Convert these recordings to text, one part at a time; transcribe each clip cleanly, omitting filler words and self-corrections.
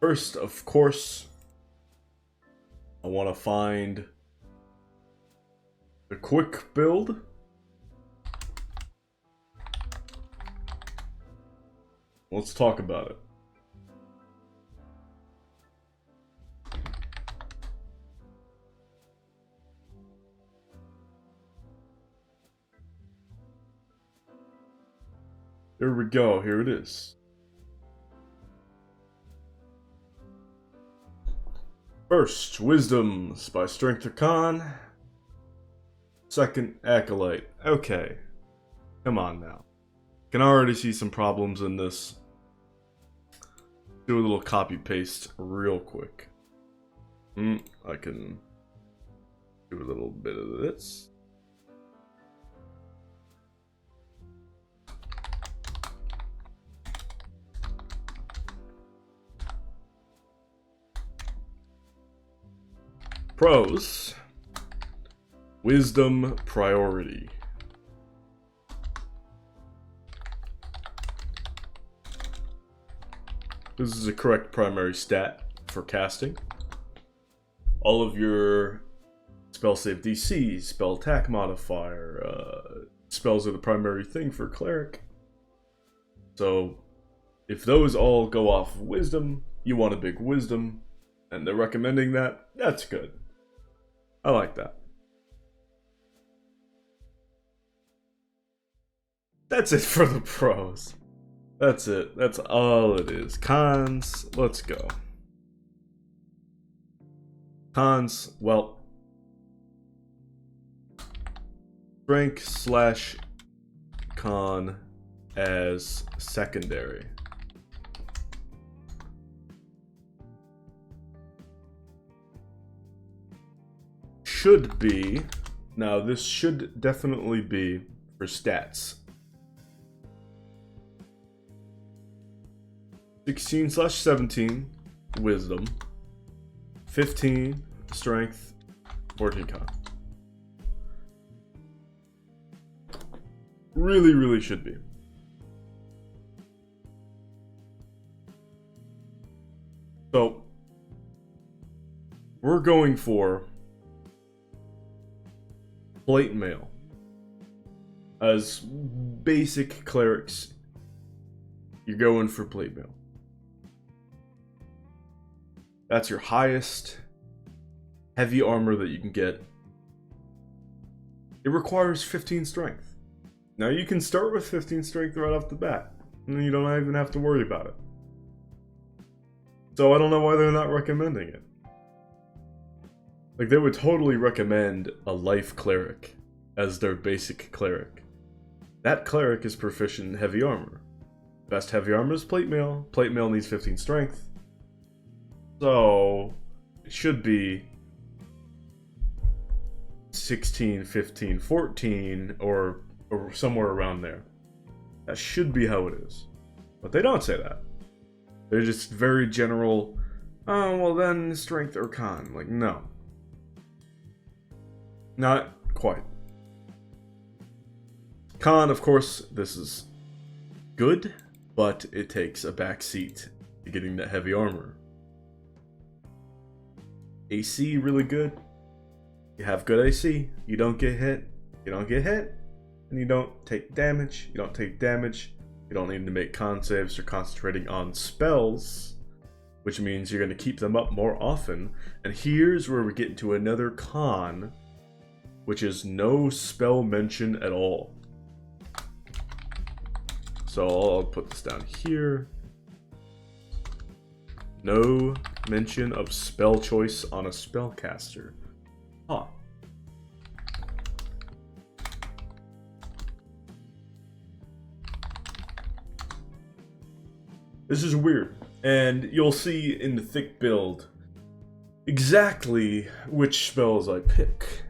First, of course, I want to find the quick build. Let's talk about it. Here we go, here it is. First, Wisdoms by Strength or Con. Second, Acolyte. Okay. Come on now. Can already see some problems in this. Do a little copy paste real quick. I can do a little bit of this. Pros. Wisdom priority. This is a correct primary stat for casting. All of your spell save DC, spell attack modifier, spells are the primary thing for Cleric. So, if those all go off of Wisdom, you want a big Wisdom, and they're recommending that, that's good. I like that. That's it for the pros. That's it. That's all it is. Cons, let's go. Cons, well, strength / con as secondary. Should be, now this should definitely be for stats. 16/17 Wisdom, 15 Strength, 14 Con. Really should be. So, we're going for plate mail. As basic clerics, you're going for plate mail. That's your highest heavy armor that you can get. It requires 15 strength. Now you can start with 15 strength right off the bat, and you don't even have to worry about it. So I don't know why they're not recommending it. Like, they would totally recommend a life cleric as their basic cleric. That cleric is proficient in heavy armor. Best heavy armor is plate mail. Plate mail needs 15 strength. So, it should be 16, 15, 14, or somewhere around there. That should be how it is. But they don't say that. They're just very general, oh, well then strength or con. Like, no. Not quite. Con, of course, this is good, but it takes a backseat to getting that heavy armor. AC, really good. You have good AC, you don't get hit. You don't get hit, and you don't take damage. You don't take damage. You don't need to make con saves or concentrating on spells, which means you're going to keep them up more often. And here's where we get into another con, which is no spell mention at all. So I'll put this down here. No mention of spell choice on a spellcaster. Huh. This is weird, and you'll see in the THICC build exactly which spells I pick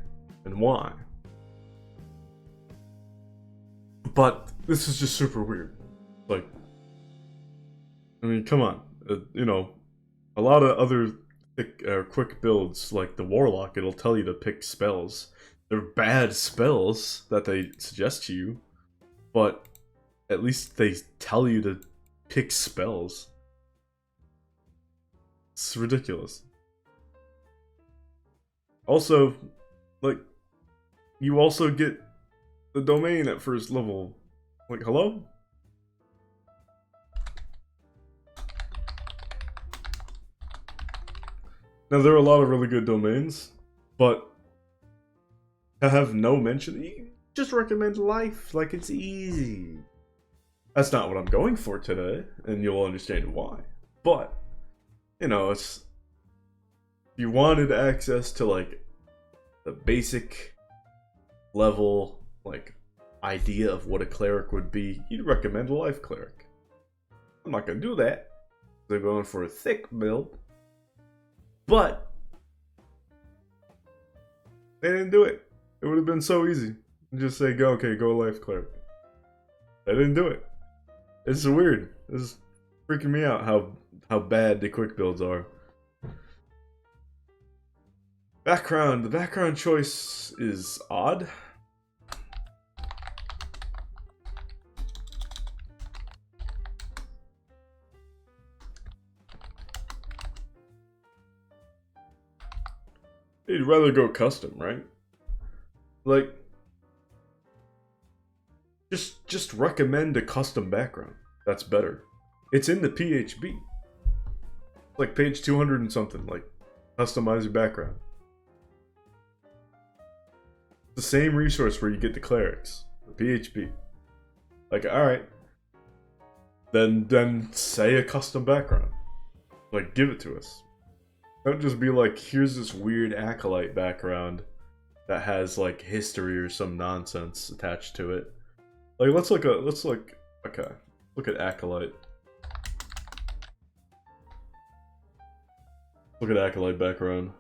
and why. But this is just super weird. Like, I mean, come on, you know, a lot of other quick builds like the Warlock, it'll tell you to pick spells. They're bad spells that they suggest to you, but at least they tell you to pick spells. It's ridiculous. Also, like, you also get the domain at first level. Like, hello? Now, there are a lot of really good domains, but to have no mention, you just recommend life like it's easy. That's not what I'm going for today, and you'll understand why. But, you know, it's... If you wanted access to, like, the basic level, like, idea of what a cleric would be, you'd recommend a life cleric. I'm not gonna do that. They're going for a THICC build. But they didn't do it. It would have been so easy. Just say, go life cleric. They didn't do it. It's weird. This is freaking me out how bad the quick builds are. Background. The background choice is odd. You'd rather go custom, right? Like, just recommend a custom background. That's better. It's in the PHB. Like page 200 and something. Like, customize your background. It's the same resource where you get the clerics, the PHB. Like, all right, then say a custom background. Like, give it to us. Don't just be like, here's this weird acolyte background that has like history or some nonsense attached to it. Like, let's look at acolyte. Look at acolyte background.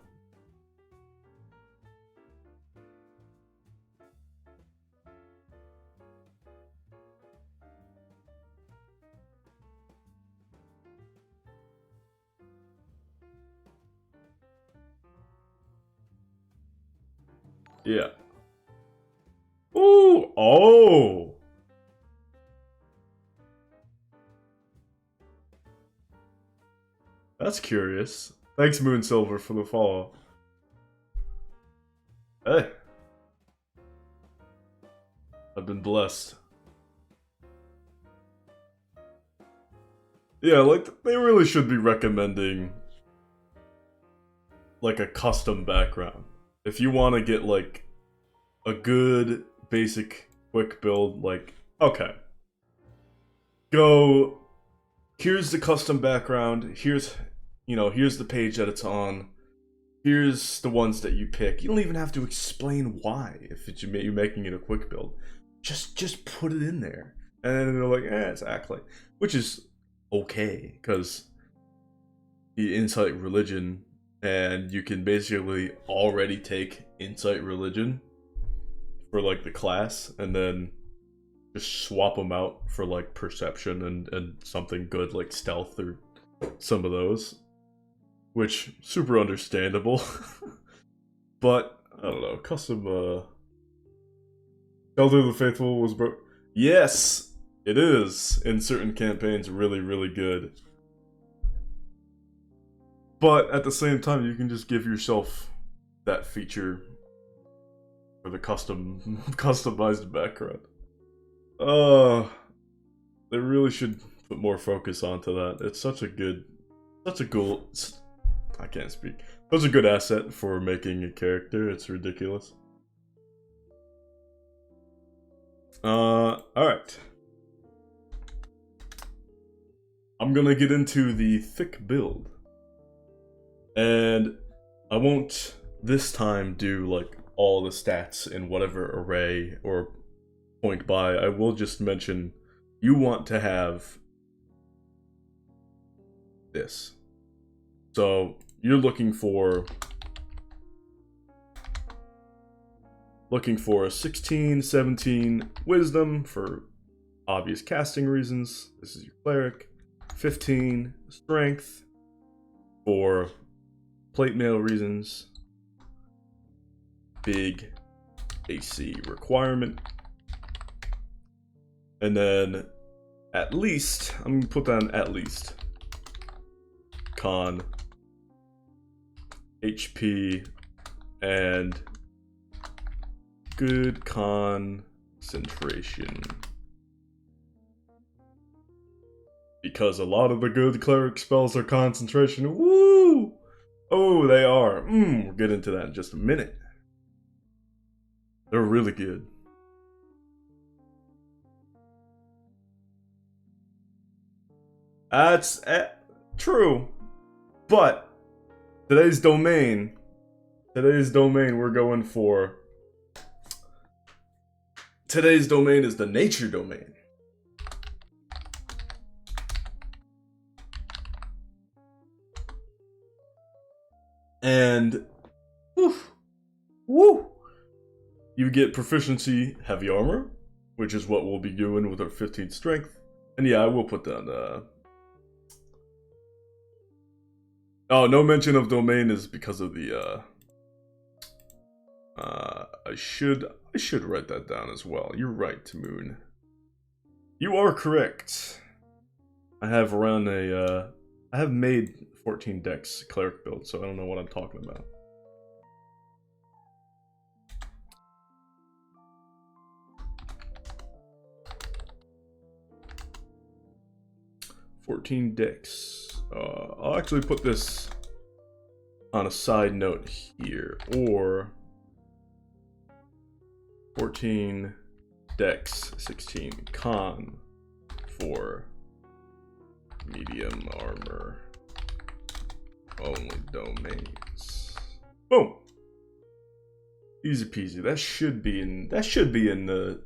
Yeah. Ooh, oh. That's curious. Thanks, Moonsilver, for the follow. Hey. I've been blessed. Yeah, like, they really should be recommending like a custom background. If you want to get like a good basic quick build, like, okay, go, here's the custom background, here's the page that it's on, here's the ones that you pick. You don't even have to explain why if you're making it a quick build. Just put it in there. And then they're like, it's acolyte, which is okay, because the Insight Religion, and you can basically already take Insight Religion for like the class, and then just swap them out for like Perception and something good like Stealth or some of those, which super understandable. But I don't know, custom Elder of the Faithful was yes, it is in certain campaigns really, really good. But at the same time, you can just give yourself that feature for the customized background. They really should put more focus onto that. It's such a cool, I can't speak. Such a good asset for making a character. It's ridiculous. Alright. I'm gonna get into the THICC build. And I won't this time do like all the stats in whatever array or point by. I will just mention you want to have this. So you're looking for a 16, 17 wisdom for obvious casting reasons. This is your cleric. 15 strength for plate mail reasons. Big AC requirement. And then at least, I'm gonna put down at least. Con HP, and good concentration. Because a lot of the good cleric spells are concentration. Woo! Oh, they are. We'll get into that in just a minute. They're really good. That's true. But today's domain, we're going for. Today's domain is the nature domain. And woo, you get proficiency heavy armor, which is what we'll be doing with our 15th strength. And yeah, I will put that. Oh, no mention of domain is because of the. I should write that down as well. You're right, Moon. You are correct. I have around I have made 14 decks cleric build, so I don't know what I'm talking about. $14 decks. I'll actually put this on a side note here, or 14 decks, 16 con for medium armor only domains. Boom. Easy peasy. That should be in the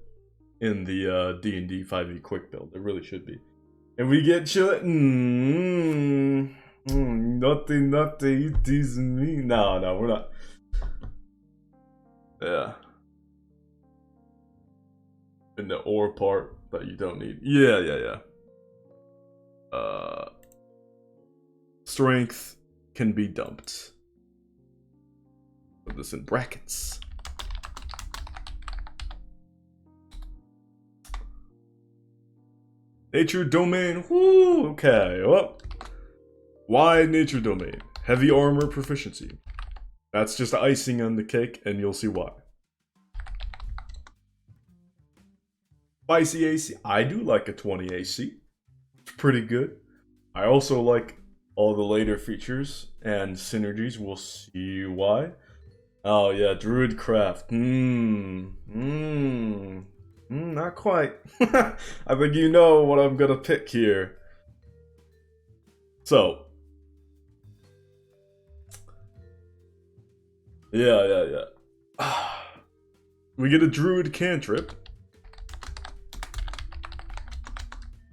D&D 5e quick build. It really should be. And we get nothing, you teasing me. No, we're not. Yeah. In the or part that you don't need. Yeah. Strength can be dumped. Put this in brackets. Nature domain. Woo. Okay. Well, why nature domain? Heavy armor proficiency. That's just icing on the cake, and you'll see why. Spicy AC. I do like a 20 AC. It's pretty good. I also like all the later features and synergies. We'll see why. Oh yeah, Druid Craft. Not quite. I think you know what I'm gonna pick here. So. Yeah. We get a Druid cantrip.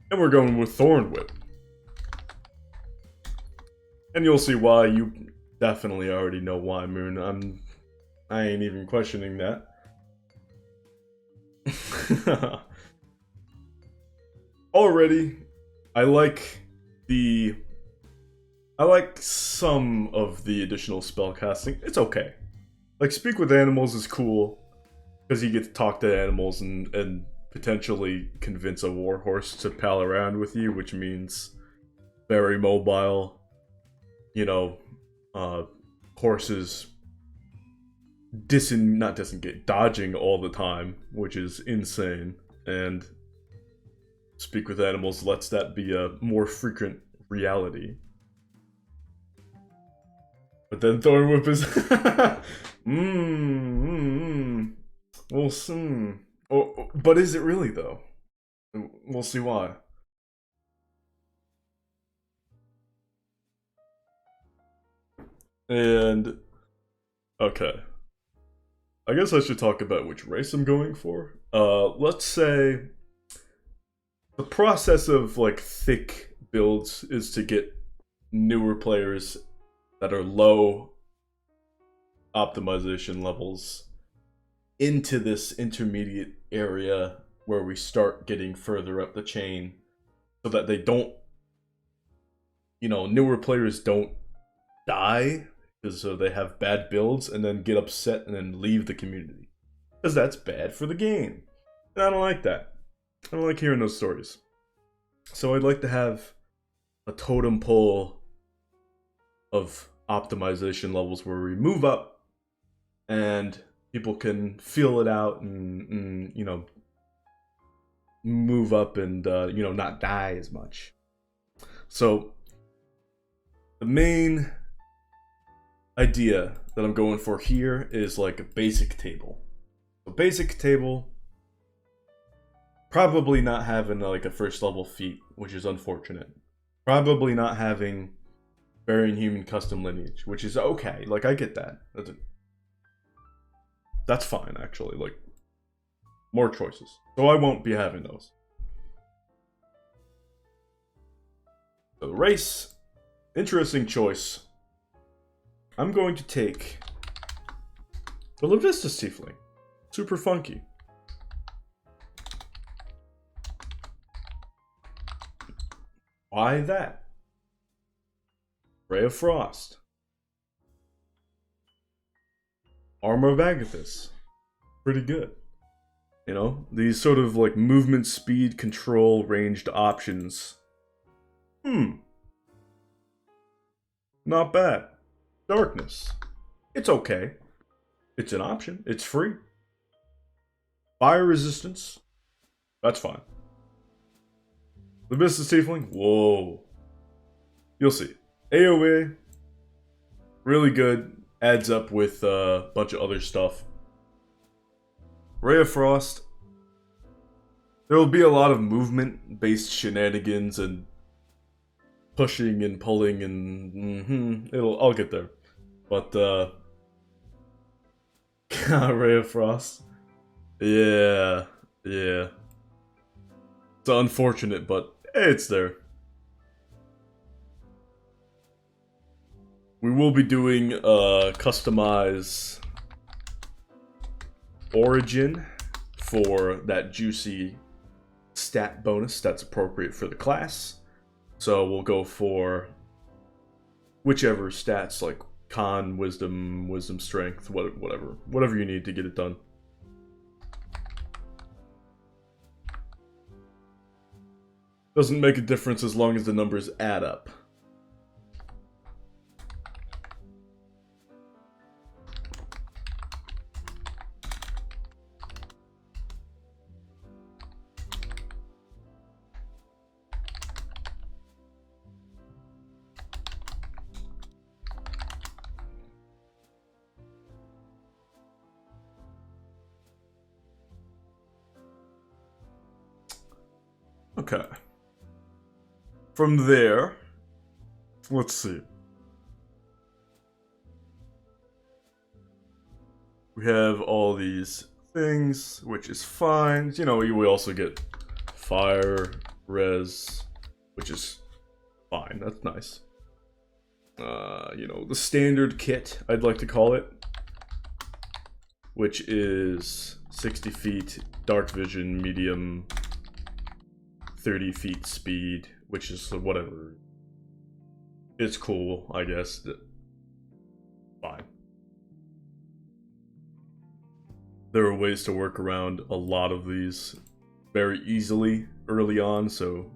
And we're going with Thorn Whip. And you'll see why. You definitely already know why, Moon. I ain't even questioning that. Already, I like some of the additional spell casting. It's okay. Like, Speak with Animals is cool, because you get to talk to animals and potentially convince a warhorse to pal around with you, which means very mobile. You know, horses dodging all the time, which is insane. And Speak with Animals lets that be a more frequent reality. But then Thorn Whip is We'll see. Oh, but is it really though? We'll see why. And okay, I guess I should talk about which race I'm going for. Let's say the process of like THICC builds is to get newer players that are low optimization levels into this intermediate area where we start getting further up the chain, so that they don't, newer players don't die because they have bad builds and then get upset and then leave the community, because that's bad for the game, and I don't like that. I don't like hearing those stories. So I'd like to have a totem pole of optimization levels where we move up and people can feel it out and you know, move up and you know, not die as much. So the main idea that I'm going for here is like a basic table. A basic table, probably not having like a first level feat, which is unfortunate. Probably not having Varying Human Custom Lineage, which is okay. Like, I get that. That's fine, actually. Like, more choices. So I won't be having those. So the race, interesting choice. I'm going to take the Levistus Tiefling. Super funky. Why that? Ray of Frost. Armor of Agathis. Pretty good. You know, these sort of like movement, speed, control, ranged options. Not bad. Darkness. It's okay. It's an option. It's free. Fire resistance. That's fine. The Levistus Tiefling. Whoa. You'll see. AoE. Really good. Adds up with a bunch of other stuff. Ray of Frost. There will be a lot of movement-based shenanigans and pushing and pulling and I'll get there. But Ray of Frost. Yeah. It's unfortunate, but it's there. We will be doing customize origin for that juicy stat bonus that's appropriate for the class. So we'll go for whichever stats, like con, wisdom, strength, whatever you need to get it done. Doesn't make a difference as long as the numbers add up. Okay. From there, let's see. We have all these things, which is fine. You know, we also get fire, res, which is fine. That's nice. You know, the standard kit, I'd like to call it, which is 60 feet, dark vision, medium, 30 feet speed, which is whatever. It's cool, I guess. Fine. There are ways to work around a lot of these very easily early on, so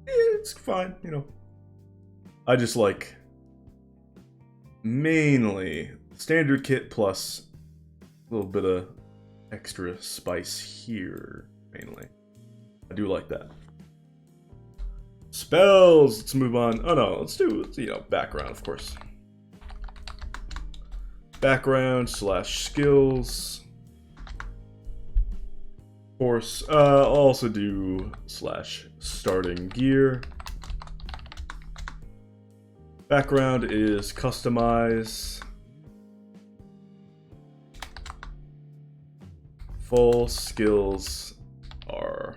it's fine, you know. I just like mainly standard kit plus a little bit of extra spice here, mainly. I do like that. Spells, let's move on. Oh no, let's do, you know, background, of course. Background / skills. Of course, I'll also do / starting gear. Background is customize. Full skills are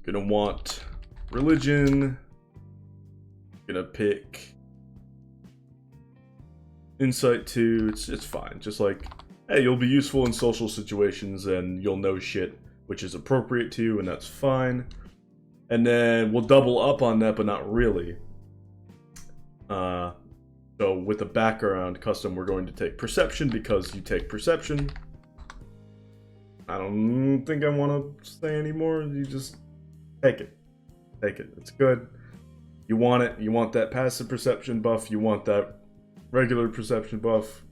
gonna want religion. Gonna pick insight 2. It's fine. Just like, hey, you'll be useful in social situations and you'll know shit which is appropriate to you, and that's fine. And then we'll double up on that, but not really. So with the background custom, we're going to take perception because you take perception. I don't think I want to say anymore. You just take it. Take it. It's good. You want it. You want that passive perception buff. You want that regular perception buff.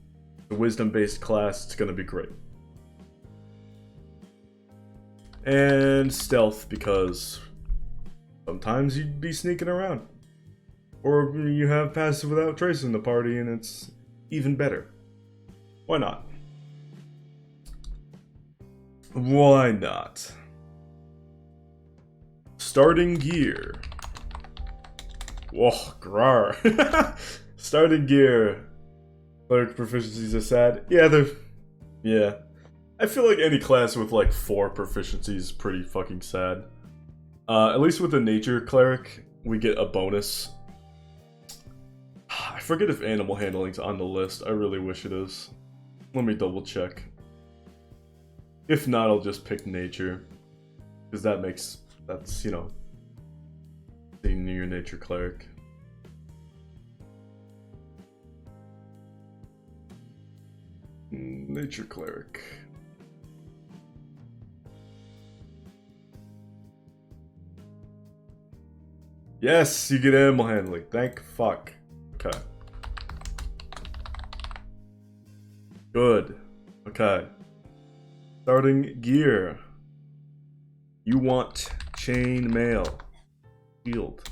The wisdom-based class, it's going to be great. And stealth, because sometimes you'd be sneaking around. Or you have passive without trace in the party, and it's even better. Why not? Why not? Starting gear. Whoa, grar. Starting gear. Cleric proficiencies are sad. Yeah. I feel like any class with like 4 proficiencies is pretty fucking sad. At least with the nature cleric, we get a bonus. I forget if animal handling's on the list. I really wish it is. Let me double check. If not, I'll just pick nature. Because that's, you know, being your nature cleric. Nature cleric. Yes, you get animal handling. Thank fuck. Okay. Good. Okay. Starting gear. You want chain mail. Shield.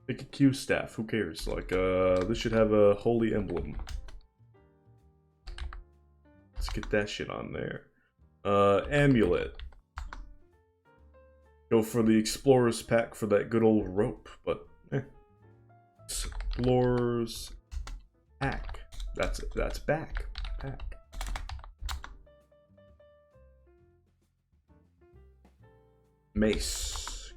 Pick a Q staff. Who cares? Like, this should have a holy emblem. Let's get that shit on there. Amulet. Go for the Explorer's pack for that good old rope, but Explorer's pack. That's back. Pack. Mace.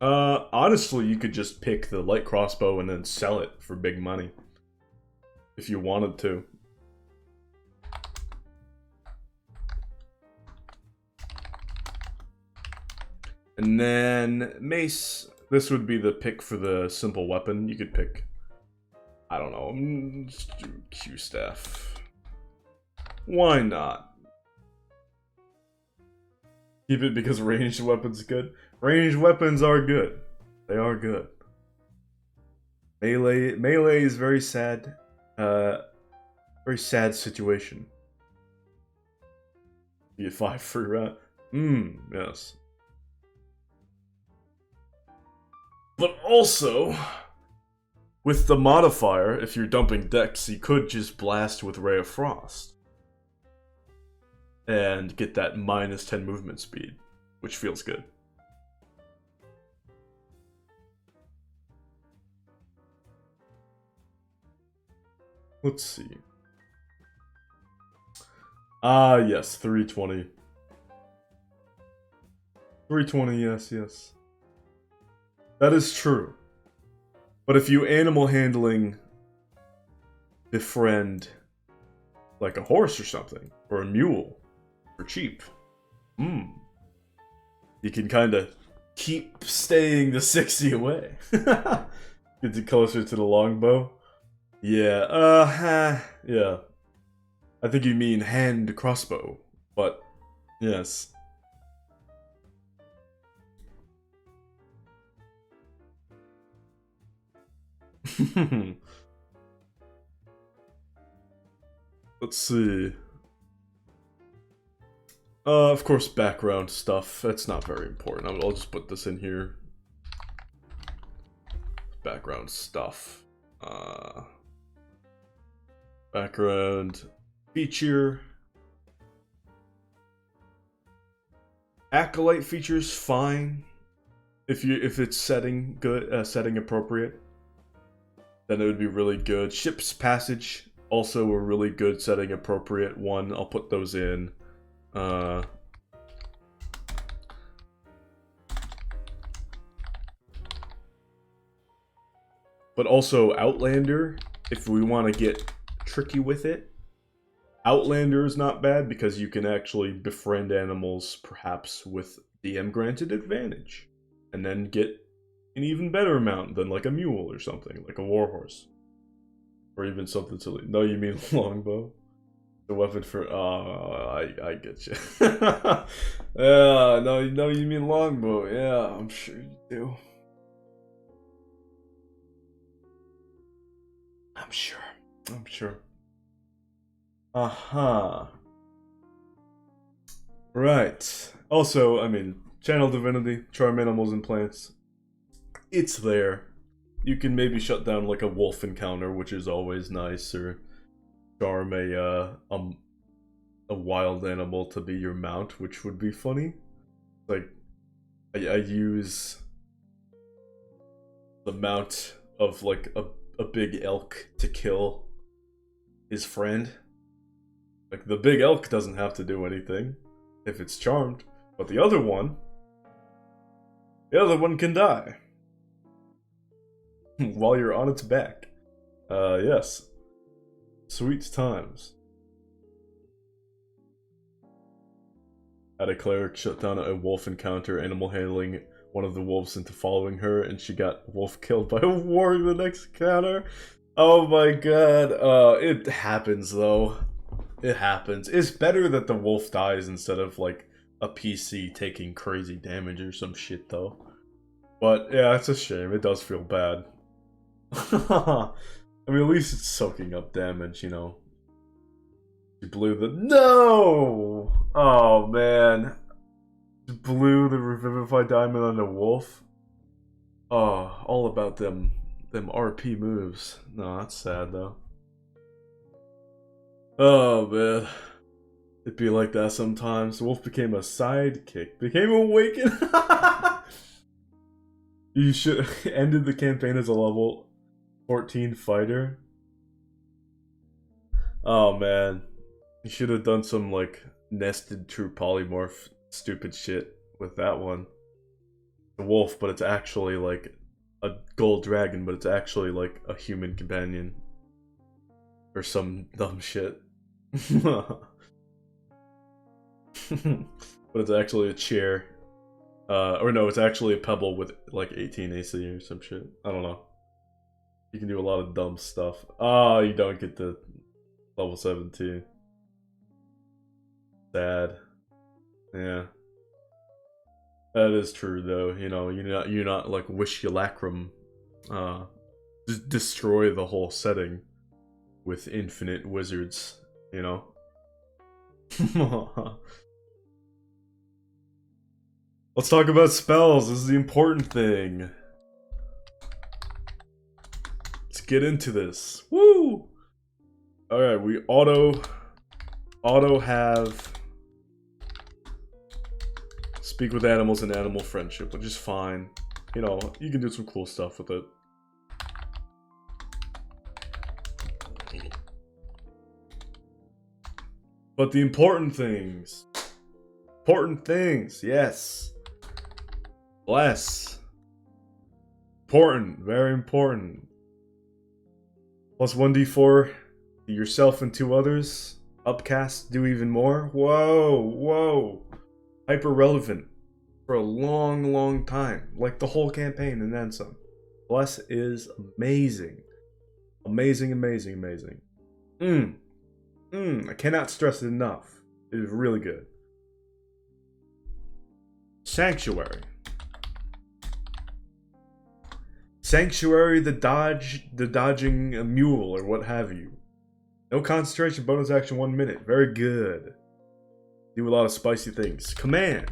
Honestly, you could just pick the light crossbow and then sell it for big money. If you wanted to. And then mace. This would be the pick for the simple weapon. You could pick, I don't know, just do Q staff. Why not? Keep it because ranged weapons good. Ranged weapons are good. They are good. Melee is very sad. Very sad situation. You get 5 free round. Yes. But also, with the modifier, if you're dumping Dex, you could just blast with Ray of Frost. And get that minus 10 movement speed, which feels good. Let's see. Yes, 320. 320, yes. That is true. But if you animal handling befriend like a horse or something, or a mule, for cheap, you can kind of keep staying the 60 away. Get you closer to the longbow. Yeah, yeah. I think you mean hand crossbow, but yes. Let's see. Of course, background stuff. That's not very important. I'll just put this in here. Background stuff. Background feature. Acolyte features fine. If it's setting good, setting appropriate, then it would be really good. Ship's Passage, also a really good setting appropriate one. I'll put those in. But also Outlander, if we want to get tricky with it. Outlander is not bad because you can actually befriend animals, perhaps with DM granted advantage, and then get an even better mount than like a mule or something, like a warhorse. Or even something silly. No, you mean longbow? The weapon for I get you. Yeah, no, you mean longbow. Yeah, I'm sure you do. I'm sure. Right. Also, I mean, channel divinity, charm animals and plants. It's there. You can maybe shut down like a wolf encounter, which is always nice, or charm a wild animal to be your mount, which would be funny. Like, I use the mount of like a big elk to kill his friend. Like, the big elk doesn't have to do anything if it's charmed, but the other one can die while you're on its back. Yes. Sweet times. Had a cleric shut down a wolf encounter, animal handling one of the wolves into following her, and she got wolf killed by a warg the next encounter. Oh my god. It happens though. It happens. It's better that the wolf dies instead of like a PC taking crazy damage or some shit though. But yeah, it's a shame. It does feel bad. I mean, at least it's soaking up damage, you know. You blew the... No! Oh, man. You blew the Revivify Diamond on the wolf? Oh, all about them RP moves. No, that's sad, though. Oh, man. It'd be like that sometimes. The wolf became a sidekick. Became awakened? You should ended the campaign as a level 14 fighter. Oh, man. You should have done some, like, nested true polymorph stupid shit with that one. The wolf, but it's actually, like, a gold dragon, but it's actually, like, a human companion. Or some dumb shit. But it's actually a chair. Or no, it's actually a pebble with, like, 18 AC or some shit. I don't know. You can do a lot of dumb stuff. Ah, you don't get the level 17. Sad. Yeah. That is true though, you know, you're not like Wish-Ulacrum destroy the whole setting with infinite wizards, you know? Let's talk about spells, this is the important thing. Let's get into this. Woo! Alright, we auto have speak with animals and animal friendship, which is fine. You know, you can do some cool stuff with it. But the important things, yes. Less. Important, very important. Plus 1d4 to yourself and 2 others. Upcast, do even more. Whoa. Hyper relevant for a long time. Like the whole campaign and then some. Bless is amazing. Amazing. I cannot stress it enough. It is really good. Sanctuary. Sanctuary, the dodging mule or what have you. No concentration, bonus action 1 minute. Very good. Do a lot of spicy things. Command.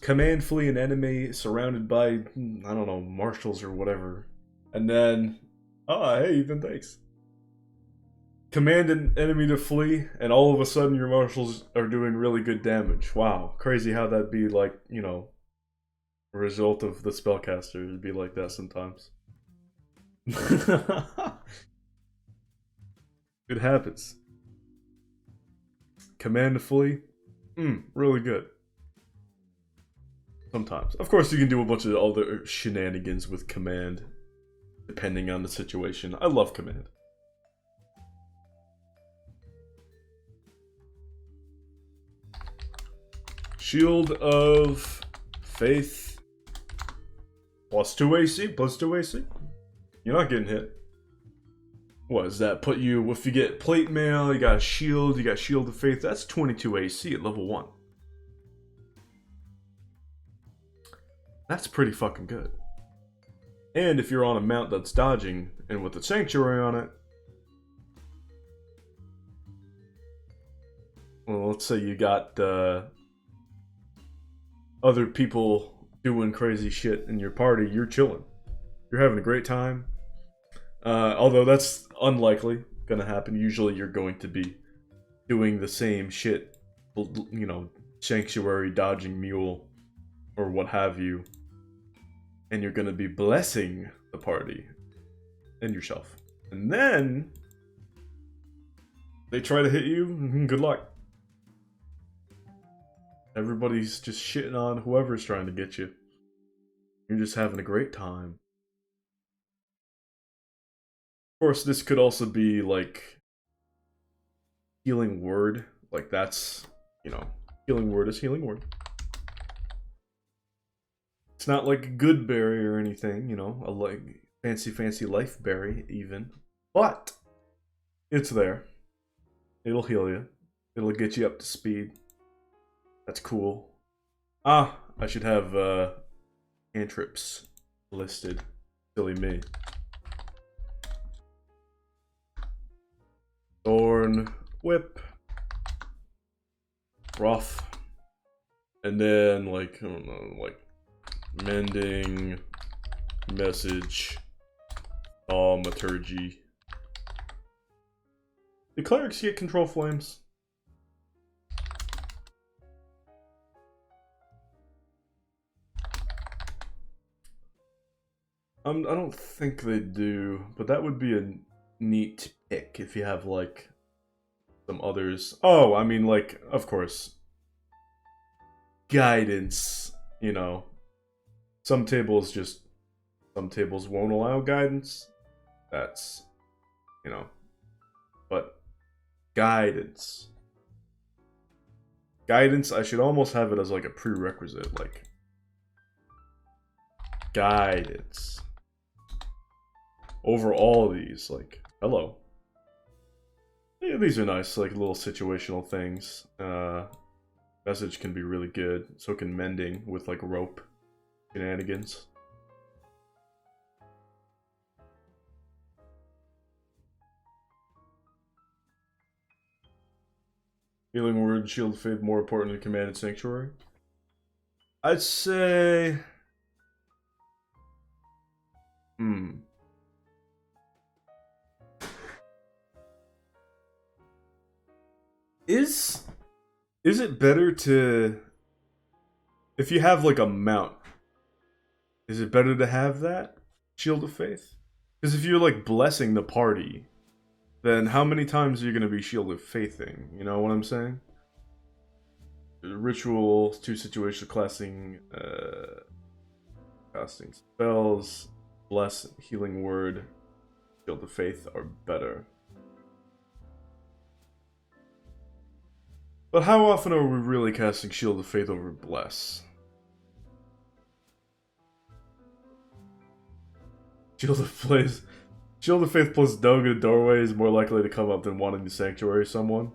Command flee an enemy surrounded by, I don't know, marshals or whatever. And then, hey, Ethan, thanks. Command an enemy to flee, and all of a sudden your marshals are doing really good damage. Wow, crazy how that'd be like, you know, a result of the spellcaster. It'd be like that sometimes. It happens. Command to flee? Really good. Sometimes. Of course, you can do a bunch of other shenanigans with command, depending on the situation. I love command. Shield of Faith. +2 AC, +2 AC. You're not getting hit. What does that put you? If you get plate mail, you got a shield, you got Shield of Faith, that's 22 AC at level 1. That's pretty fucking good. And if you're on a mount that's dodging, and with a Sanctuary on it, well, let's say you got other people doing crazy shit in your party, you're chilling. You're having a great time. Although that's unlikely gonna happen. Usually you're going to be doing the same shit, you know, Sanctuary, dodging mule, or what have you. And you're gonna be blessing the party and yourself. And then they try to hit you, good luck. Everybody's just shitting on whoever's trying to get you. You're just having a great time. Of course, this could also be like Healing Word. Like that's, you know, Healing Word is Healing Word. It's not like a good berry or anything, you know, a like fancy life berry even. But it's there. It'll heal you. It'll get you up to speed. That's cool. I should have cantrips listed. Silly me. Thorn, Whip, Rough, and then like, I don't know, like Mending, Message, Thaumaturgy. The clerics get Control Flames. I don't think they do, but that would be a neat pick if you have like some others. Oh, I mean, like, of course, guidance, you know. Some tables won't allow guidance. That's, you know, but guidance. Guidance, I should almost have it as like a prerequisite, like guidance. Over all of these, like, hello. Yeah, these are nice, like, little situational things. Message can be really good. So can Mending with, like, rope shenanigans. Healing Word, Shield of Faith more important than Command and Sanctuary? I'd say... Is it better to... If you have, like, a mount, is it better to have that? Shield of Faith? Because if you're, like, blessing the party, then how many times are you going to be Shield of Faithing? You know what I'm saying? Ritual, 2 situational casting spells, Bless, Healing Word, Shield of Faith are better. But how often are we really casting Shield of Faith over Bless? Shield of Faith plus Dog in the Doorway is more likely to come up than wanting to Sanctuary someone.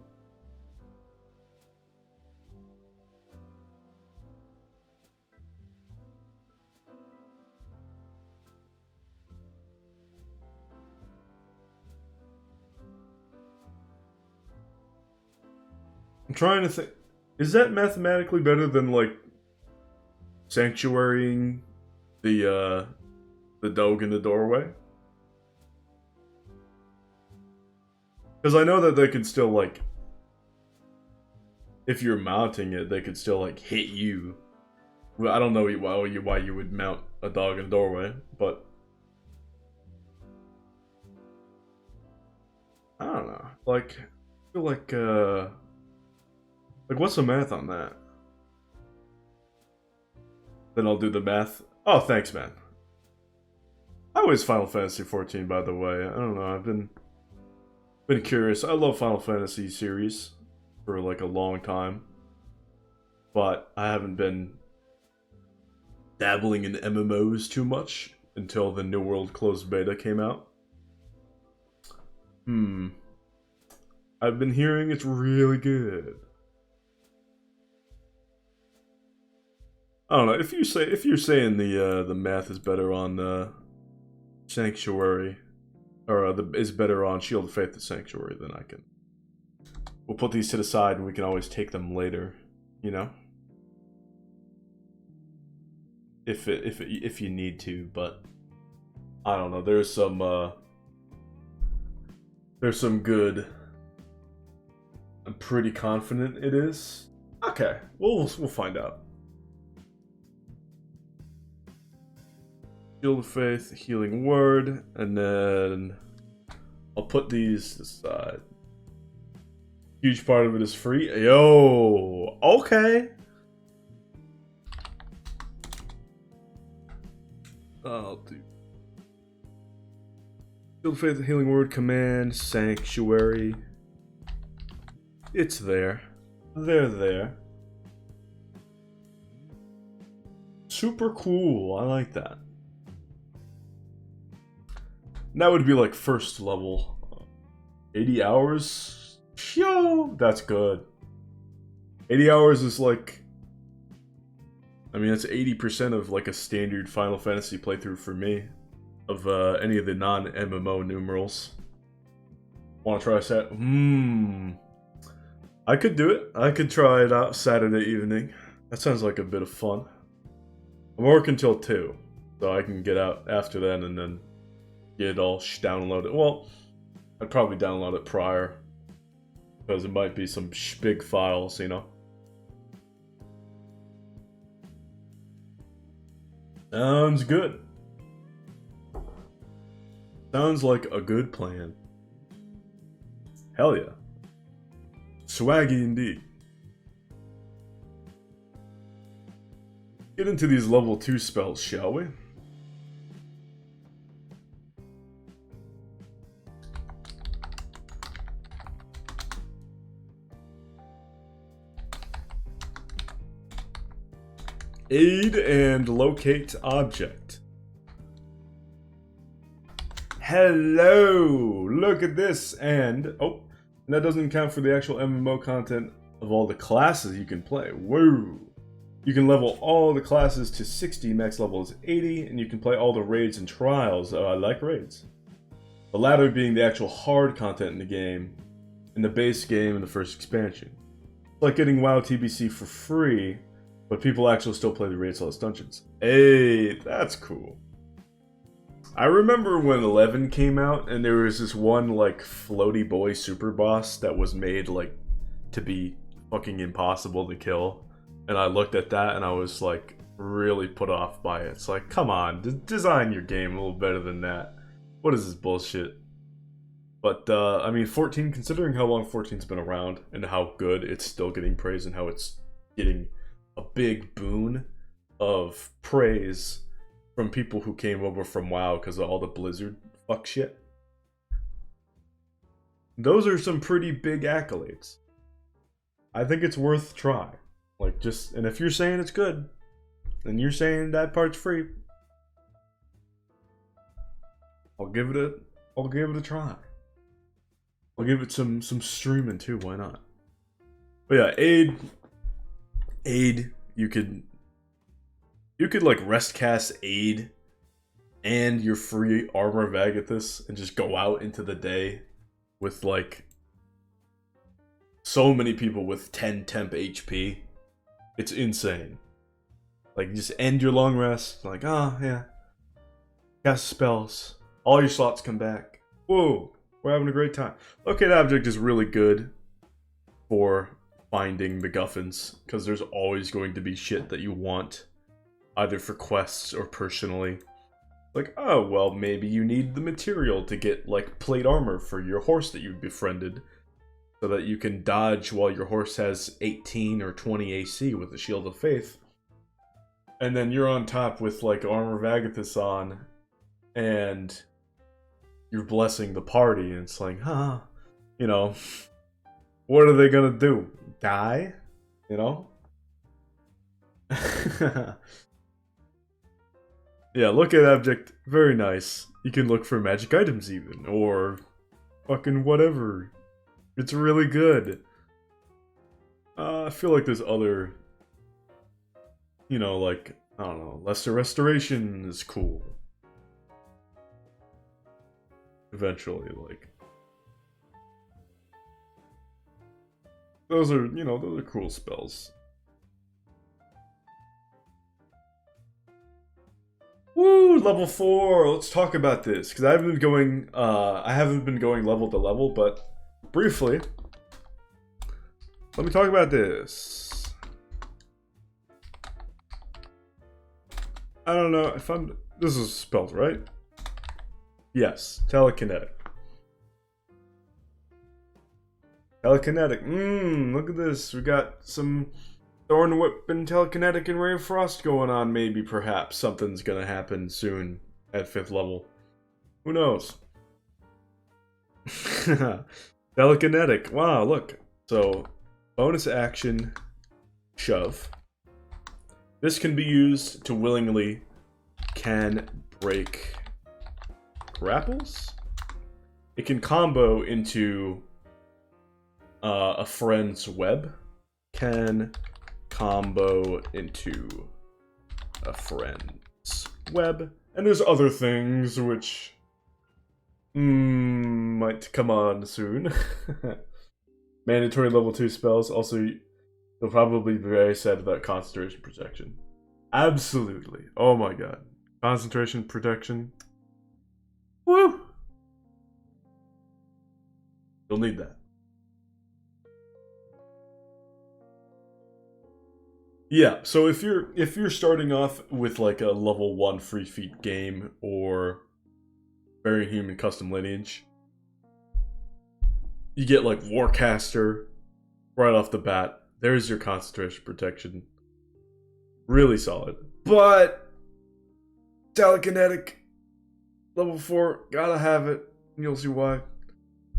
I'm trying to think. Is that mathematically better than, like, Sanctuarying the dog in the doorway? Because I know that they could still, like, if you're mounting it, they could still, like, hit you. Well, I don't know why you would mount a dog in the doorway, but I don't know. Like, I feel like what's the math on that? Then I'll do the math. Oh, thanks, man. I was Final Fantasy 14, by the way. I don't know. I've been curious. I love Final Fantasy series for like a long time, but I haven't been dabbling in MMOs too much until the New World closed beta came out. I've been hearing it's really good. I don't know, if you're saying the math is better on Sanctuary, or is better on Shield of Faith than Sanctuary, then we'll put these to the side and we can always take them later, you know? If you need to, but I don't know, there's some good. I'm pretty confident it is. Okay, we'll find out. Shield of Faith, Healing Word, and then I'll put these aside. Huge part of it is free. Yo, okay. I'll do Shield of Faith, Healing Word, Command, Sanctuary. It's there. They're there. Super cool. I like that. And that would be like first level. 80 hours? Yo, that's good. 80 hours is like... I mean, that's 80% of like a standard Final Fantasy playthrough for me. Of any of the non-MMO numerals. Want to try a set? I could do it. I could try it out Saturday evening. That sounds like a bit of fun. I'm working till 2, so I can get out after then and then get it all downloaded. Well, I'd probably download it prior, because it might be some big files, you know? Sounds good. Sounds like a good plan. Hell yeah. Swaggy indeed. Get into these level 2 spells, shall we? Aid and locate object. Hello! Look at this, and... oh, and that doesn't count for the actual MMO content of all the classes you can play. Whoa! You can level all the classes to 60, max level is 80, and you can play all the raids and trials. Oh, I like raids. The latter being the actual hard content in the game, in the base game and the first expansion. It's like getting WoW TBC for free, but people actually still play the raids plus dungeons. Hey, that's cool. I remember when 11 came out, and there was this one, like, floaty boy super boss that was made, like, to be fucking impossible to kill. And I looked at that, and I was, like, really put off by it. It's like, come on, design your game a little better than that. What is this bullshit? But, I mean, 14, considering how long 14's been around, and how good it's still getting praise, and how it's getting a big boon of praise from people who came over from WoW because of all the Blizzard fuck shit. Those are some pretty big accolades. I think it's worth try. Like, just, and if you're saying it's good, and you're saying that part's free, I'll give it a try. I'll give it some streaming too, why not? But yeah, aid, you could like rest cast aid and your free armor Vagathus and just go out into the day with like so many people with 10 temp HP. It's insane. Like, just end your long rest, like, oh yeah, cast spells, all your slots come back. Whoa, we're having a great time. Locate object is really good for finding MacGuffins, because there's always going to be shit that you want, either for quests or personally. Like, oh, well, maybe you need the material to get, like, plate armor for your horse that you befriended, so that you can dodge while your horse has 18 or 20 AC with the Shield of Faith. And then you're on top with, like, Armor Vagathus on, and you're blessing the party, and it's like, huh, you know, what are they gonna do? Die? You know? Yeah, look at object, very nice. You can look for magic items even, or fucking whatever. It's really good. I feel like there's other, you know, like, I don't know, Lesser Restoration is cool. Eventually, like, those are, you know, those are cool spells. Woo, level 4. Let's talk about this because I haven't been going level to level, but briefly, let me talk about this. I don't know if this is spelled right. Yes, telekinetic. Telekinetic. Look at this. We got some Thorn Whip and telekinetic and Ray of Frost going on. Maybe, perhaps something's gonna happen soon at 5th level. Who knows? Telekinetic. Wow, look. So, bonus action, shove. This can be used to willingly can break grapples. It can combo into a friend's web. Can combo into a friend's web. And there's other things which might come on soon. Mandatory level 2 spells. Also, you'll probably be very sad about concentration protection. Absolutely. Oh my god. Concentration protection. Woo! You'll need that. Yeah, so if you're starting off with like a level 1 free feat game or Very Human Custom Lineage, you get like Warcaster right off the bat. There's your concentration protection. Really solid. But telekinetic level 4, gotta have it. You'll see why.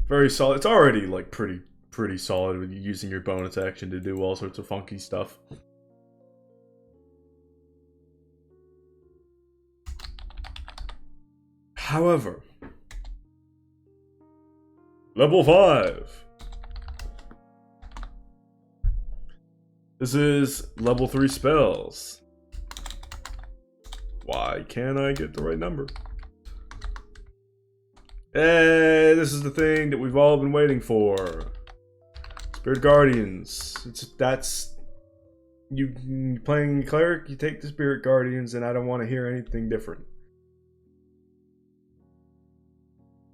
Very solid. It's already like pretty solid with using your bonus action to do all sorts of funky stuff. However, level 5. This is level 3 spells. Why can't I get the right number? Hey, this is the thing that we've all been waiting for. Spirit Guardians. That's you playing Cleric, you take the Spirit Guardians, and I don't want to hear anything different.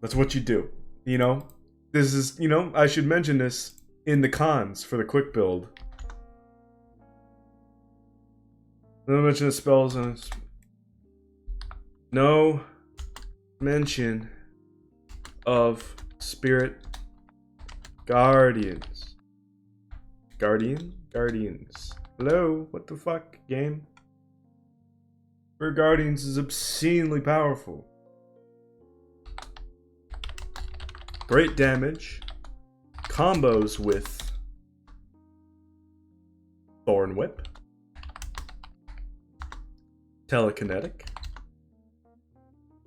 That's what you do. You know? This is, you know, I should mention this in the cons for the quick build. No mention of spells and no mention of Spirit Guardians. Guardians. Hello? What the fuck, game? Spirit Guardians is obscenely powerful. Great damage. Combos with Thorn Whip. Telekinetic.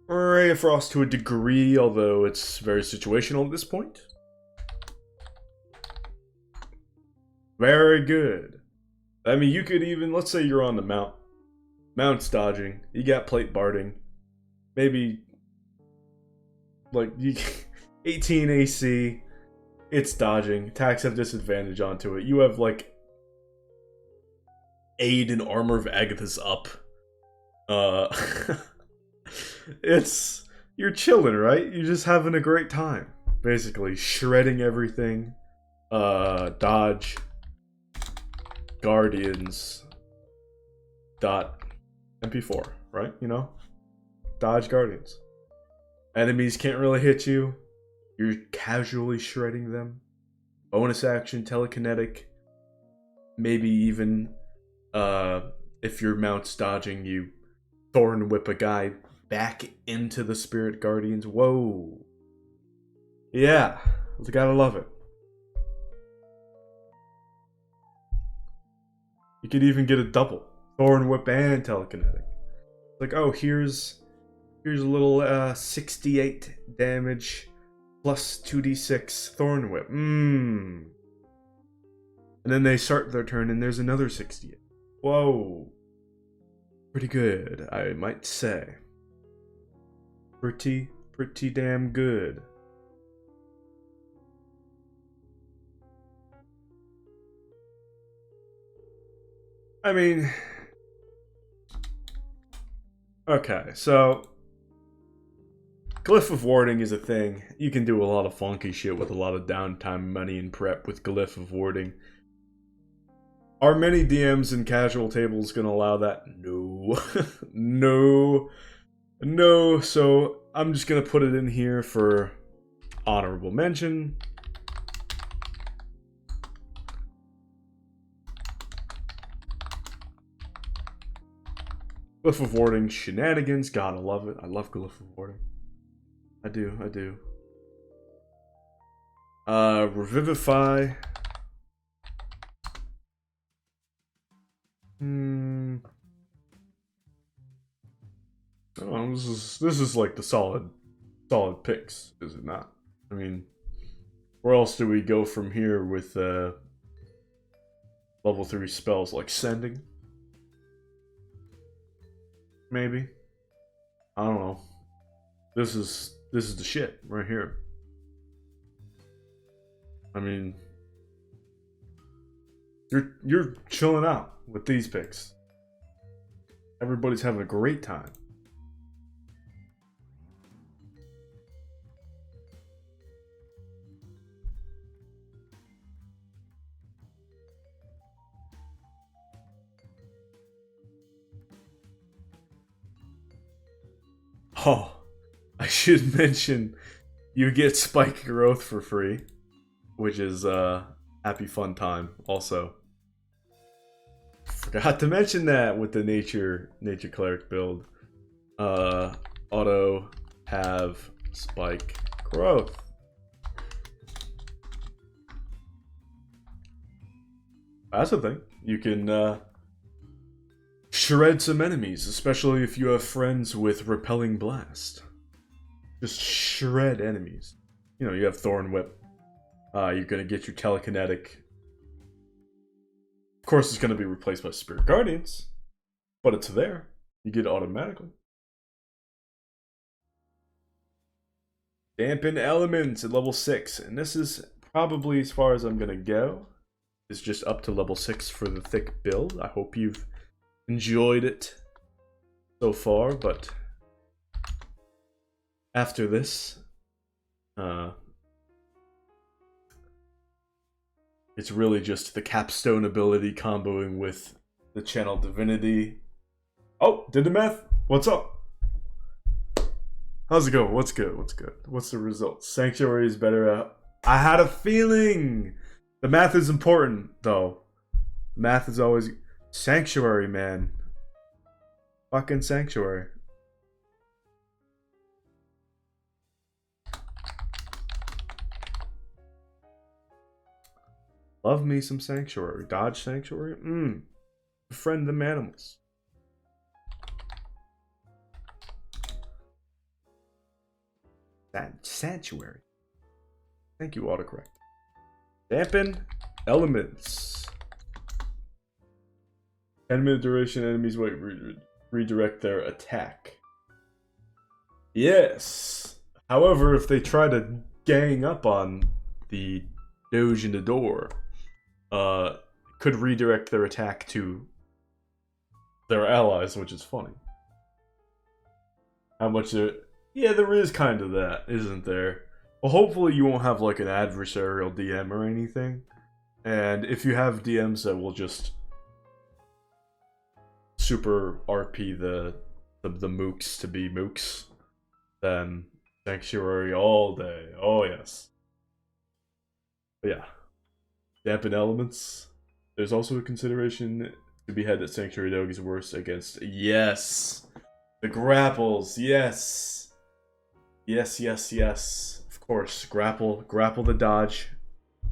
Ray of Frost to a degree, although it's very situational at this point. Very good. I mean, you could even, let's say you're on the mount. Mount's dodging. You got plate barding. Maybe, like, you 18 AC. It's dodging. Attacks have disadvantage onto it. You have, like, Aid and Armor of Agatha's up. You're chilling, right? You're just having a great time. Basically, shredding everything. Dodge. Guardians. MP4, right? You know? Dodge Guardians. Enemies can't really hit you. You're casually shredding them. Bonus action, telekinetic. Maybe even, if your mount's dodging, you Thorn Whip a guy back into the Spirit Guardians. Whoa. Yeah, you gotta love it. You could even get a double. Thorn Whip and telekinetic. Like, oh, here's a little 68 damage plus 2d6 Thorn Whip. And then they start their turn and there's another 60. Whoa. Pretty good, I might say. Pretty damn good. I mean... Okay, so... Glyph of Warding is a thing. You can do a lot of funky shit with a lot of downtime, money, and prep with Glyph of Warding. Are many DMs and casual tables gonna allow that? No. No, so I'm just gonna put it in here for honorable mention. Glyph of Warding shenanigans. God, I love it. I love Glyph of Warding. I do. Revivify. I don't know, this is like the solid picks, is it not? I mean, where else do we go from here with level 3 spells like Sending? Maybe. I don't know. This is the shit right here. I mean, you're chilling out with these picks. Everybody's having a great time. Oh, I should mention you get Spike Growth for free, which is happy fun time also. Forgot to mention that with the nature cleric build. Auto have Spike Growth. That's the thing. You can shred some enemies, especially if you have friends with Repelling Blast. Just shred enemies. You know, you have Thorn Whip. You're gonna get your Telekinetic. Of course, it's gonna be replaced by Spirit Guardians, but it's there. You get it automatically. Dampen Elements at level 6, and this is probably as far as I'm gonna go. It's just up to level 6 for the THICC build. I hope you've enjoyed it so far, but after this, it's really just the capstone ability comboing with the channel divinity. Oh, did the math? What's up? How's it going? What's good? What's the results? Sanctuary is better. I had a feeling. The math is important, though. Math is always... Sanctuary, man. Fucking Sanctuary. Love me some Sanctuary. Dodge Sanctuary? Befriend them animals. That Sanctuary. Thank you, autocorrect. Dampen Elements. 10-minute duration, enemies wait, redirect their attack. Yes! However, if they try to gang up on the Doge in the door, could redirect their attack to their allies, which is funny. How much there... Yeah, there is kind of that, isn't there? Well, hopefully you won't have like an adversarial DM or anything. And if you have DMs that will just super RP the mooks to be mooks, then Sanctuary all day. Oh yes. But yeah. Dampen Elements. There's also a consideration to be had that Sanctuary Dog is worse against. Yes! The grapples, yes! Yes. Of course, grapple the dodge.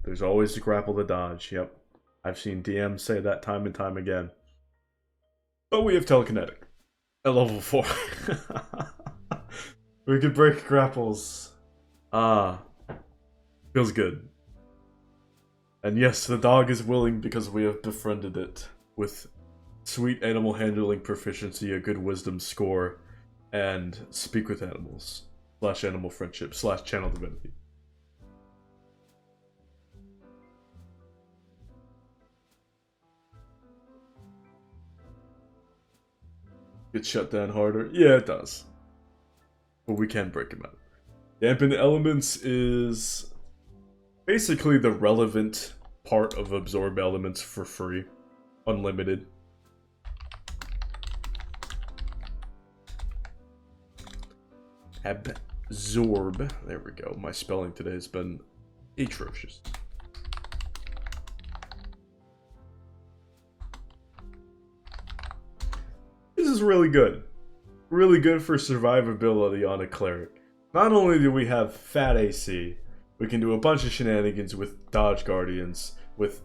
There's always the grapple the dodge, yep. I've seen DMs say that time and time again. But we have Telekinetic at level 4. We could break grapples. Feels good. And yes, the dog is willing because we have befriended it with sweet animal handling proficiency, a good wisdom score, and speak with animals / animal friendship / channel divinity. Gets shut down harder? Yeah, it does. But we can break him out. Dampen elements is basically the relevant part of absorb elements for free. Unlimited. Absorb. There we go. My spelling today has been atrocious. This is really good. Really good for survivability on a cleric. Not only do we have fat AC, we can do a bunch of shenanigans with dodge guardians, with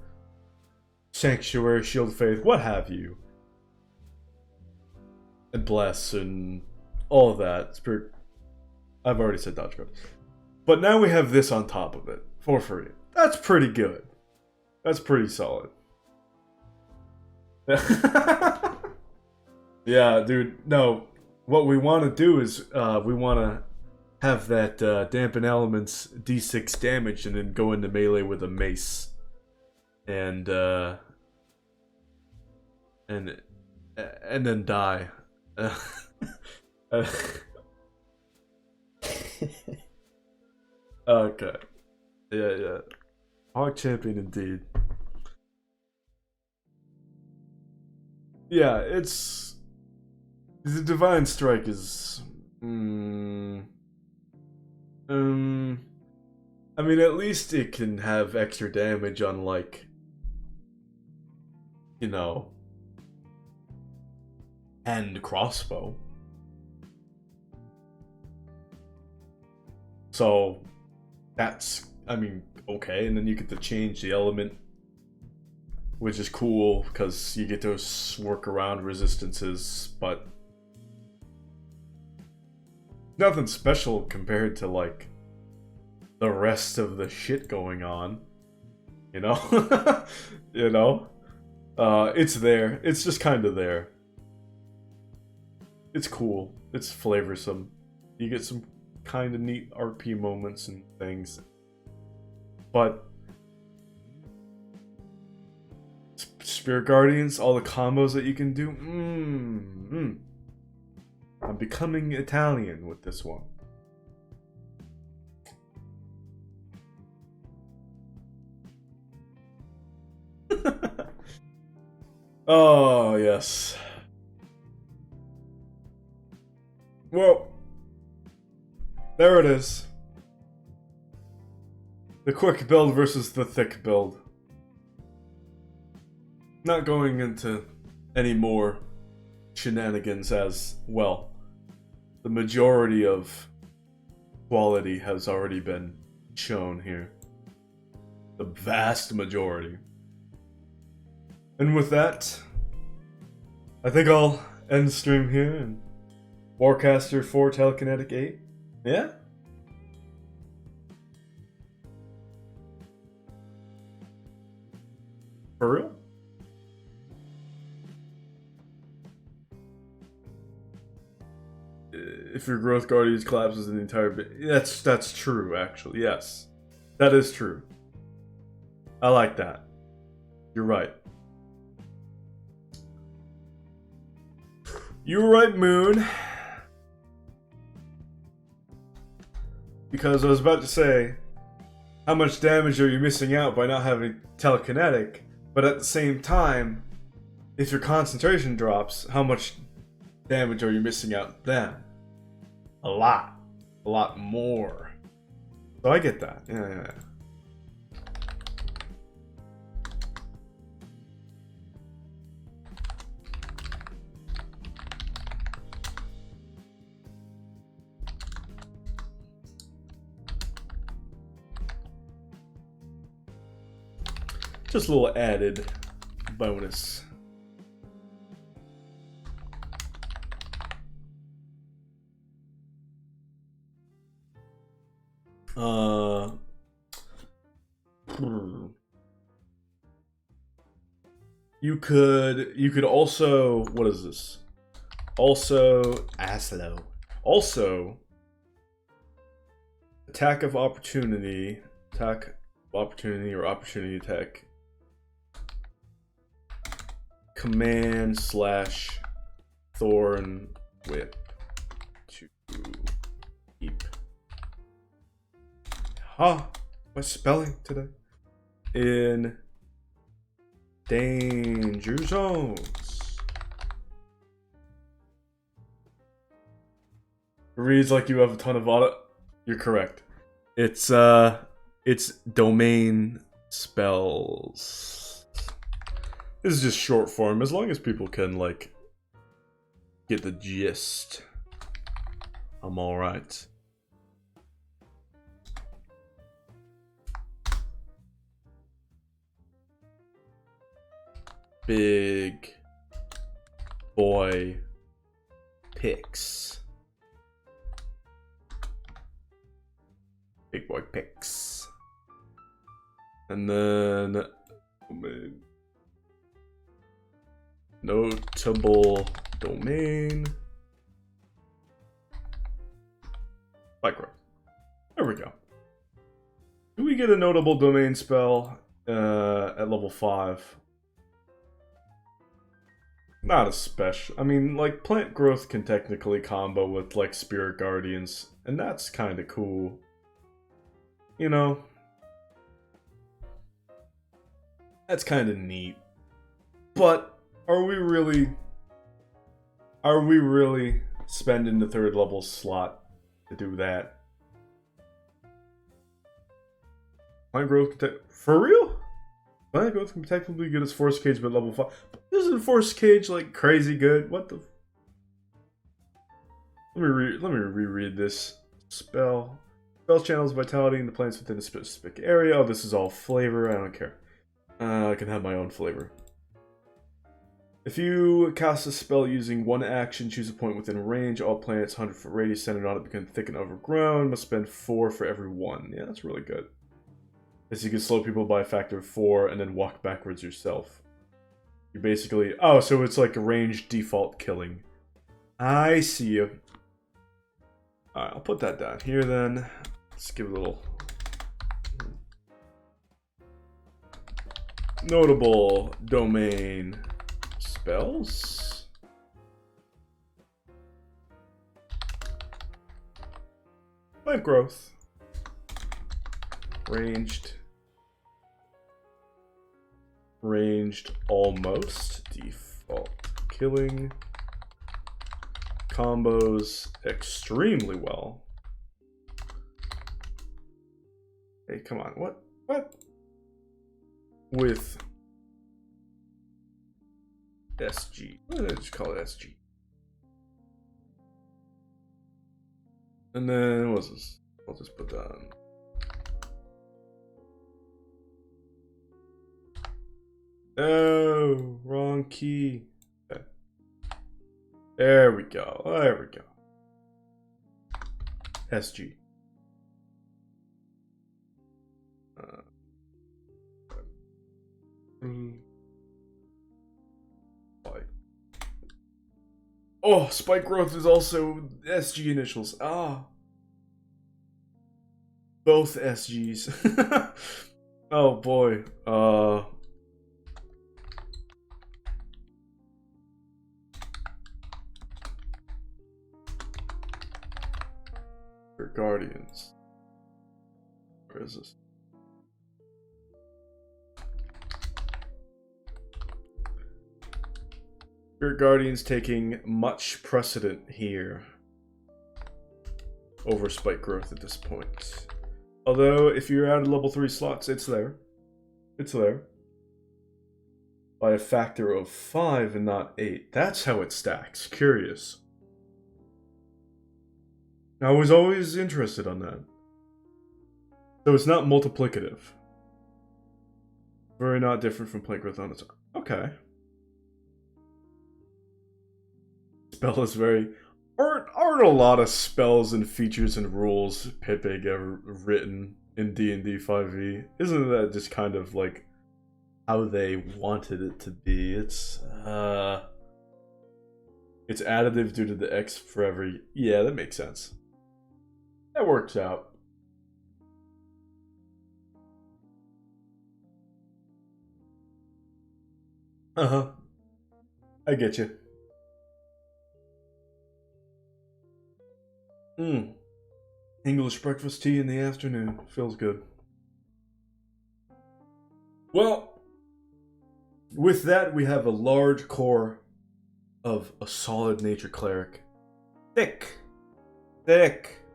sanctuary, shield faith, what have you. And bless and all of that. Spirit. I've already said dodge guard. But now we have this on top of it for free. That's pretty good. That's pretty solid. Yeah, dude. No, what we want to do is we want to have that dampen elements d6 damage and then go into melee with a mace. And then die. Okay. Yeah. Hog champion indeed. Yeah, it's the divine strike is I mean, at least it can have extra damage on, like, you know, hand crossbow. So that's, I mean, okay. And then you get to change the element, which is cool because you get to work around resistances, but nothing special compared to, like, the rest of the shit going on, you know? You know? It's there. It's just kind of there. It's cool. It's flavorsome. You get some kind of neat RP moments and things. But Spirit Guardians, all the combos that you can do, I'm becoming Italian with this one. Oh, yes. Well, there it is. The quick build versus the thick build. Not going into any more shenanigans, as, well, the majority of quality has already been shown here. The vast majority. And with that, I think I'll end the stream here, and Warcaster 4 Telekinetic 8. Yeah? For real? If your growth guardians collapses in the entire bit, that's true, actually. Yes, that is true. I like that. You're right. You were right, Moon. Because I was about to say, how much damage are you missing out by not having telekinetic? But at the same time, if your concentration drops, how much damage are you missing out then? A lot. A lot more. So I get that. Yeah. Just a little added bonus. You could also, what is this? Also, Aslo. Also, attack of opportunity or opportunity attack. Command / Thorn Whip to keep. My spelling today. In danger zones. It reads like you have a ton of auto. You're correct. It's domain spells. This is just short form, as long as people can, like, get the gist. I'm alright. Big boy picks. Big boy picks. And then notable domain. Micro. There we go. Do we get a notable domain spell at level 5? Not especially. I mean, like, plant growth can technically combo with, like, spirit guardians, and that's kind of cool. You know? That's kind of neat. But are we really spending the 3rd level slot to do that? Plant growth for real? Plant growth can technically get its force cage but level 5. But isn't force cage like crazy good? What the? Let me reread this. Spell channels vitality in the plants within a specific area. Oh, this is all flavor. I don't care. I can have my own flavor. If you cast a spell using one action, choose a point within range. All plants 100-foot radius centered on it become thick and overgrown. Must spend 4 for every 1. Yeah, that's really good. As you can slow people by a factor of 4 and then walk backwards yourself. You basically... Oh, so it's like a ranged default killing. I see you. Alright, I'll put that down here then. Let's give it a little... Notable domain spells. Plant growth. Ranged almost. Default killing. Combos extremely well. Hey, come on. What? With SG. What did I just call it? SG. And then, what's this? I'll just put that on. Oh, wrong key. Okay. There we go. There we go. SG. Spike. Oh, spike growth is also SG initials. Ah. Both SGs. Oh boy. Guardians. Where is this? Spirit Guardians taking much precedent here over spike growth at this point. Although, if you're out of level 3 slots, it's there. It's there. By a factor of 5 and not 8. That's how it stacks. Curious. I was always interested on that. So it's not multiplicative. Very not different from plant growth on its own. Okay. Spell is very... Aren't a lot of spells and features and rules Pipig ever written in D&D 5e? Isn't that just kind of like how they wanted it to be. It's additive due to the X for every... Yeah, that makes sense. That works out. Uh-huh. I get you. English breakfast tea in the afternoon. Feels good. Well, with that, we have a large core of a solid nature cleric. Thick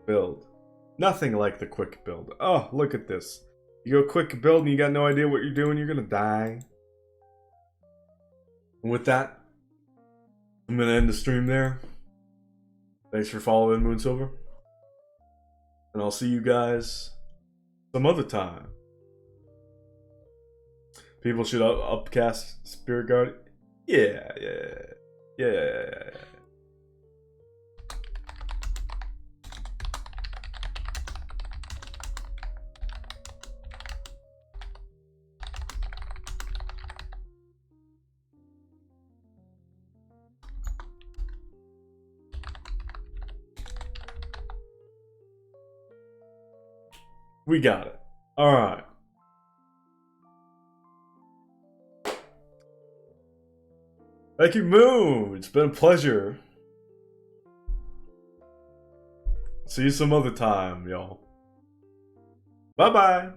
build. Nothing like the quick build. Oh, look at this. You go quick build and you got no idea what you're doing, you're gonna die. And with that, I'm gonna end the stream there. Thanks for following Moonsilver. And I'll see you guys some other time. People should upcast Spirit Guard. Yeah. We got it. Alright. Thank you, Moon. It's been a pleasure. See you some other time, y'all. Bye-bye.